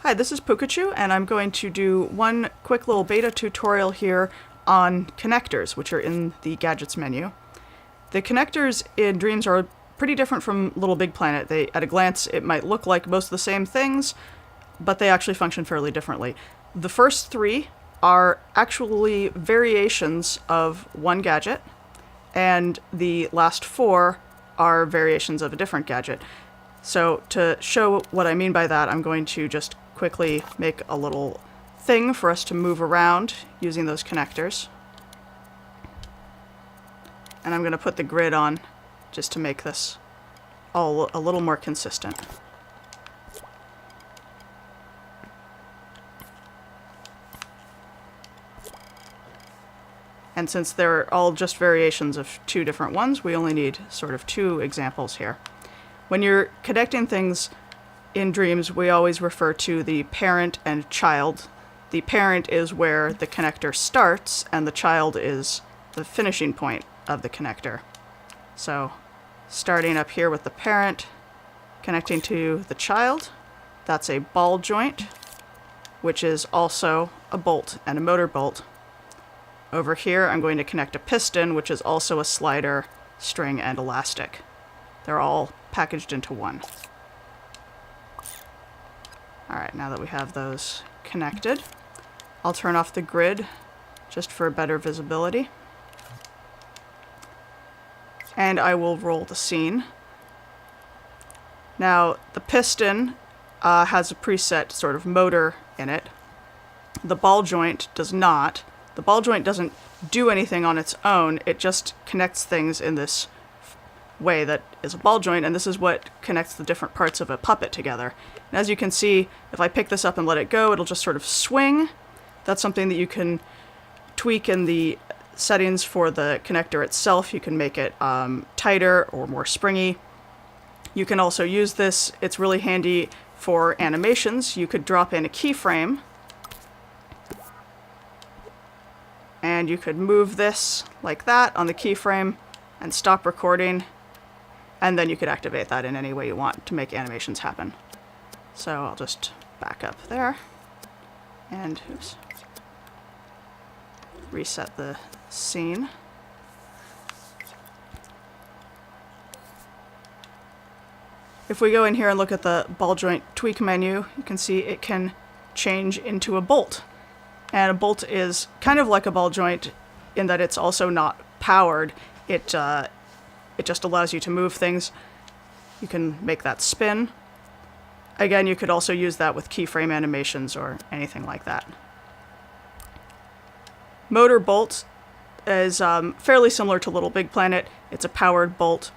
Hi, this is Pooka, and I'm going to do one quick little beta tutorial here on connectors, which are in the Gadgets menu. The connectors in Dreams are pretty different from LittleBigPlanet. At a glance, it might look like most of the same things, but they actually function fairly differently. The first three are actually variations of one gadget, and the last four are variations of a different gadget. So to show what I mean by that, I'm going to just quickly make a little thing for us to move around using those connectors. And I'm going to put the grid on just to make this all a little more consistent. And since they're all just variations of two different ones, we only need sort of two examples here. When you're connecting things in Dreams, we always refer to the parent and child. The parent is where the connector starts, and the child is the finishing point of the connector. So, starting up here with the parent, connecting to the child, that's a ball joint, which is also a bolt and a motor bolt. Over here, I'm going to connect a piston, which is also a slider, string, and elastic. They're all packaged into one. Alright, now that we have those connected, I'll turn off the grid just for better visibility. And I will roll the scene. Now, the piston has a preset sort of motor in it. The ball joint does not. The ball joint doesn't do anything on its own, it just connects things in this way that is a ball joint, and this is what connects the different parts of a puppet together. And as you can see, if I pick this up and let it go, it'll just sort of swing. That's something that you can tweak in the settings for the connector itself. You can make it tighter or more springy. You can also use this, it's really handy for animations. You could drop in a keyframe, and you could move this like that on the keyframe and stop recording, and then you could activate that in any way you want to make animations happen. So I'll just back up there and oops, reset the scene. If we go in here and look at the ball joint tweak menu, you can see it can change into a bolt. And a bolt is kind of like a ball joint in that it's also not powered. It just allows you to move things. You can make that spin. Again, you could also use that with keyframe animations or anything like that. Motor bolt is fairly similar to LittleBigPlanet. It's a powered bolt.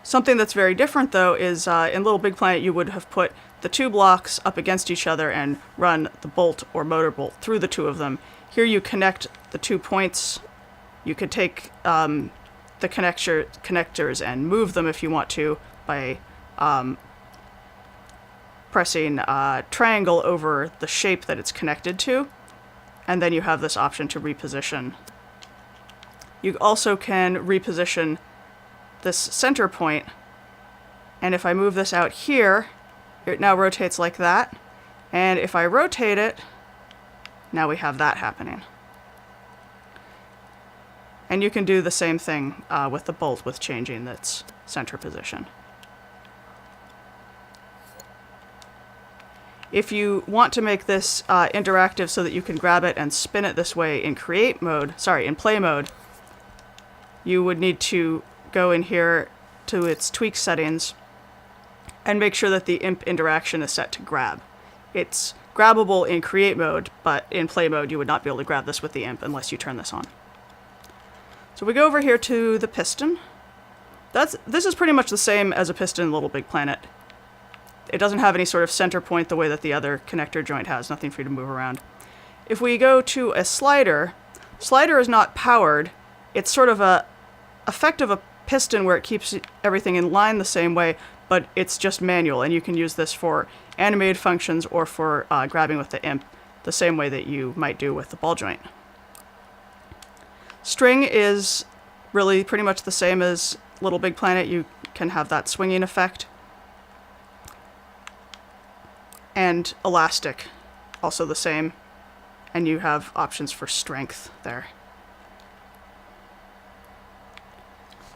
Something that's very different, though, is in LittleBigPlanet you would have put the two blocks up against each other and run the bolt or motor bolt through the two of them. Here you connect the 2 points. You could take the connectors and move them if you want to by pressing triangle over the shape that it's connected to, and then you have this option to reposition. You also can reposition this center point, and if I move this out here, it now rotates like that, and if I rotate it, now we have that happening. And you can do the same thing with the bolt with changing its center position. If you want to make this interactive so that you can grab it and spin it this way in play mode, you would need to go in here to its tweak settings and make sure that the imp interaction is set to grab. It's grabbable in create mode, but in play mode you would not be able to grab this with the imp unless you turn this on. So we go over here to the piston. This is pretty much the same as a piston in LittleBigPlanet. It doesn't have any sort of center point the way that the other connector joint has, nothing for you to move around. If we go to a slider, slider is not powered. It's sort of a effect of a piston where it keeps everything in line the same way, but it's just manual, and you can use this for animated functions or for grabbing with the imp the same way that you might do with the ball joint. String is really pretty much the same as LittleBigPlanet. You can have that swinging effect. And and elastic, also the same. And you have options for strength there.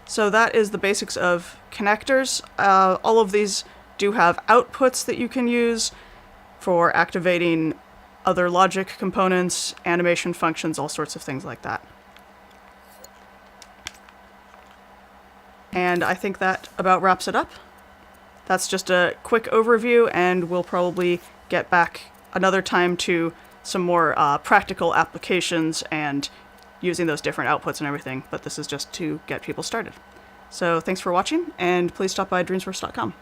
So that is the basics of connectors. All of these do have outputs that you can use for activating other logic components, animation functions, all sorts of things like that. And I think that about wraps it up. That's just a quick overview, and we'll probably get back another time to some more practical applications and using those different outputs and everything, but this is just to get people started. So thanks for watching, and please stop by dreamsverse.com.